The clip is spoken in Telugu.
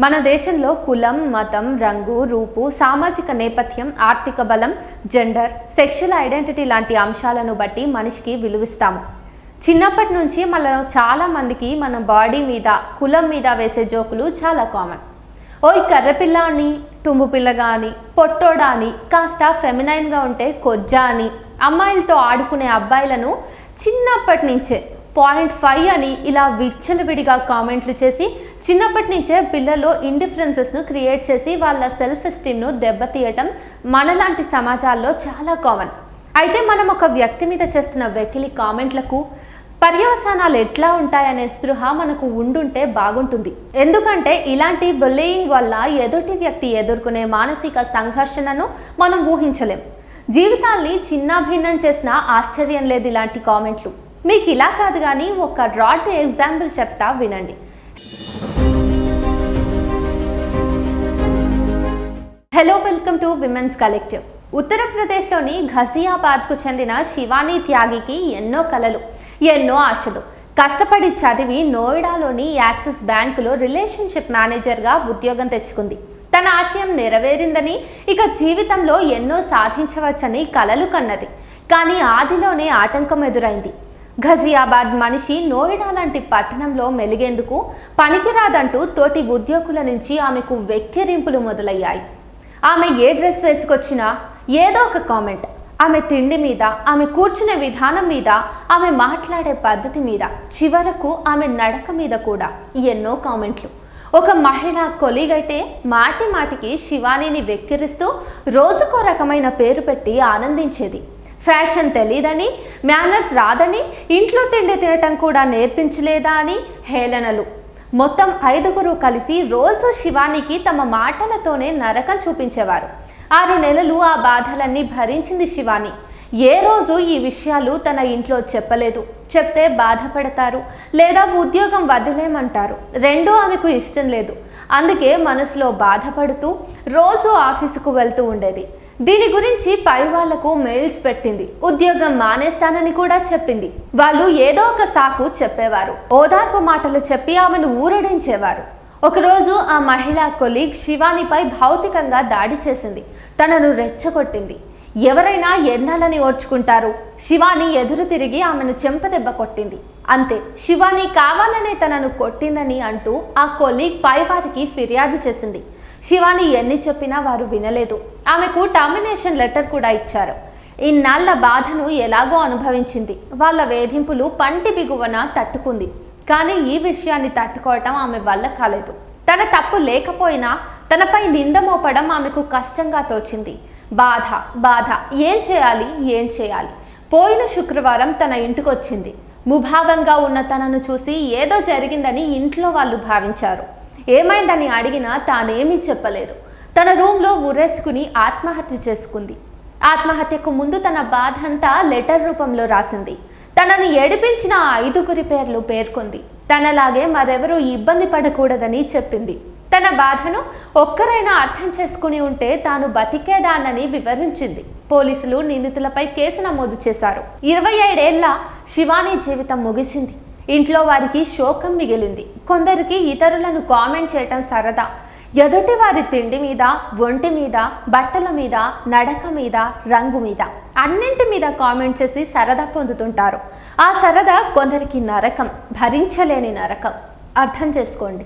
మన దేశంలో కులం, మతం, రంగు, రూపు, సామాజిక నేపథ్యం, ఆర్థిక బలం, జెండర్, సెక్షువల్ ఐడెంటిటీ లాంటి అంశాలను బట్టి మనిషికి విలువిస్తాము. చిన్నప్పటి నుంచి మనలో చాలా మందికి మన బాడీ మీద, కులం మీద వేసే జోకులు చాలా కామన్. ఓయ్ కర్రపిల్ల అని, తుమ్ము పిల్లగా అని, పొట్టోడా అని, కాస్త ఫెమినైన్గా ఉంటే కొజ్జా అని, అమ్మాయిలతో ఆడుకునే అబ్బాయిలను చిన్నప్పటి నుంచే 0.5 అని ఇలా విచ్చలవిడిగా కామెంట్లు చేసి చిన్నప్పటి నుంచే పిల్లల్లో ఇండిఫరెన్సెస్ను క్రియేట్ చేసి వాళ్ళ సెల్ఫ్ ఎస్టీమ్ను దెబ్బతీయటం మనలాంటి సమాజాల్లో చాలా కామన్. అయితే మనం ఒక వ్యక్తి మీద చేస్తున్న వెకిలి కామెంట్లకు పర్యవసానాలు ఎట్లా ఉంటాయనే స్పృహ మనకు ఉండుంటే బాగుంటుంది. ఎందుకంటే ఇలాంటి బుల్లీయింగ్ వల్ల ఎదుటి వ్యక్తి ఎదుర్కొనే మానసిక సంఘర్షణను మనం ఊహించలేం. జీవితాల్ని చిన్నాభిన్నం చేసినా ఆశ్చర్యం లేదు ఇలాంటి కామెంట్లు. మీకు ఇలా కాదు కానీ ఒక రాడ్ ఎగ్జాంపుల్ చెప్తా వినండి. Hello, welcome to women's collective. ఉత్తరప్రదేశ్లోని ఘజియాబాద్కు చెందిన శివానీ త్యాగికి ఎన్నో కలలు, ఎన్నో ఆశలు. కష్టపడి చదివి నోయిడాలోని యాక్సిస్ బ్యాంకులో రిలేషన్షిప్ మేనేజర్గా ఉద్యోగం తెచ్చుకుంది. తన ఆశయం నెరవేరిందని, ఇక జీవితంలో ఎన్నో సాధించవచ్చని కలలు కన్నది. కానీ ఆదిలోనే ఆటంకం ఎదురైంది. ఘజియాబాద్ మనిషి నోయిడా లాంటి పట్టణంలో మెలిగేందుకు పనికిరాదంటూ తోటి ఉద్యోగుల నుంచి ఆమెకు వెక్కిరింపులు మొదలయ్యాయి. ఆమె ఏ డ్రెస్ వేసుకొచ్చినా ఏదో ఒక కామెంట్. ఆమె తిండి మీద, ఆమె కూర్చునే విధానం మీద, ఆమె మాట్లాడే పద్ధతి మీద, చివరకు ఆమె నడక మీద కూడా ఎన్నో కామెంట్లు. ఒక మహిళా కొలీగ్ అయితే మాటి మాటికి శివానీని వెక్కిరిస్తూ రోజుకో రకమైన పేరు పెట్టి ఆనందించేది. ఫ్యాషన్ తెలీదని, మేనర్స్ రాదని, ఇంట్లో తిండి తినటం కూడా నేర్పించలేదా అని హేళనలు. మొత్తం 5 కలిసి రోజు శివానీకి తమ మాటలతోనే నరకం చూపించేవారు. 6 నెలలు ఆ బాధలన్నీ భరించింది శివానీ. ఏ రోజు ఈ విషయాలు తన ఇంట్లో చెప్పలేదు. చెప్తే బాధపడతారు లేదా ఉద్యోగం వదిలేమంటారు. రెండూ ఆమెకు ఇష్టం లేదు. అందుకే మనసులో బాధపడుతూ రోజు ఆఫీసుకు వెళ్తూ ఉండేది. దీని గురించి పై వాళ్లకు మెయిల్స్ పెట్టింది. ఉద్యోగం మానేస్తానని కూడా చెప్పింది. వాళ్ళు ఏదో ఒక సాకు చెప్పేవారు. ఓదార్పు మాటలు చెప్పి ఆమెను ఊరడించేవారు. ఒకరోజు ఆ మహిళా కొలీగ్ శివానీపై భౌతికంగా దాడి చేసింది. తనను రెచ్చగొట్టింది. ఎవరైనా ఎన్నాలని ఓర్చుకుంటారు? శివానీ ఎదురు తిరిగి ఆమెను చెంపదెబ్బ కొట్టింది. అంతే, శివానీ కావాలనే తనను కొట్టిందని అంటూ ఆ కొలీగ్ పై వారికి ఫిర్యాదు చేసింది. శివానీ ఎన్ని చెప్పినా వారు వినలేదు. ఆమెకు టర్మినేషన్ లెటర్ కూడా ఇచ్చారు. ఇన్నాళ్ల బాధను ఎలాగో అనుభవించింది. వాళ్ళ వేధింపులు పంటి బిగువన తట్టుకుంది. కానీ ఈ విషయాన్ని తట్టుకోవటం ఆమె వల్ల కాలేదు. తన తప్పు లేకపోయినా తనపై నింద మోపడం ఆమెకు కష్టంగా తోచింది. బాధ. ఏం చేయాలి? పోయిన శుక్రవారం తన ఇంటికొచ్చింది. ముభావంగా ఉన్న తనను చూసి ఏదో జరిగిందని ఇంట్లో వాళ్ళు భావించారు. ఏమైందని అడిగినా తానేమీ చెప్పలేదు. తన రూమ్లో ఉరేసుకుని ఆత్మహత్య చేసుకుంది. ఆత్మహత్యకు ముందు తన బాధ అంతా లెటర్ రూపంలో రాసింది. తనను ఏడిపించిన 5 పేర్లు పేర్కొంది. తనలాగే మరెవరూ ఇబ్బంది పడకూడదని చెప్పింది. తన బాధను ఒక్కరైనా అర్థం చేసుకుని ఉంటే తాను బతికేదానని వివరించింది. పోలీసులు నిందితులపై కేసు నమోదు చేశారు. 27 ఏళ్ల శివానీ జీవితం ముగిసింది. ఇంట్లో వారికి శోకం మిగిలింది. కొందరికి ఇతరులను కామెంట్ చేయటం సరదా. ఎదుటి వారి తిండి మీద, ఒంటి మీద, బట్టల మీద, నడక మీద, రంగు మీద, అన్నింటి మీద కామెంట్ చేసి సరదా పొందుతుంటారు. ఆ సరదా కొందరికి నరకం, భరించలేని నరకం. అర్థం చేసుకోండి.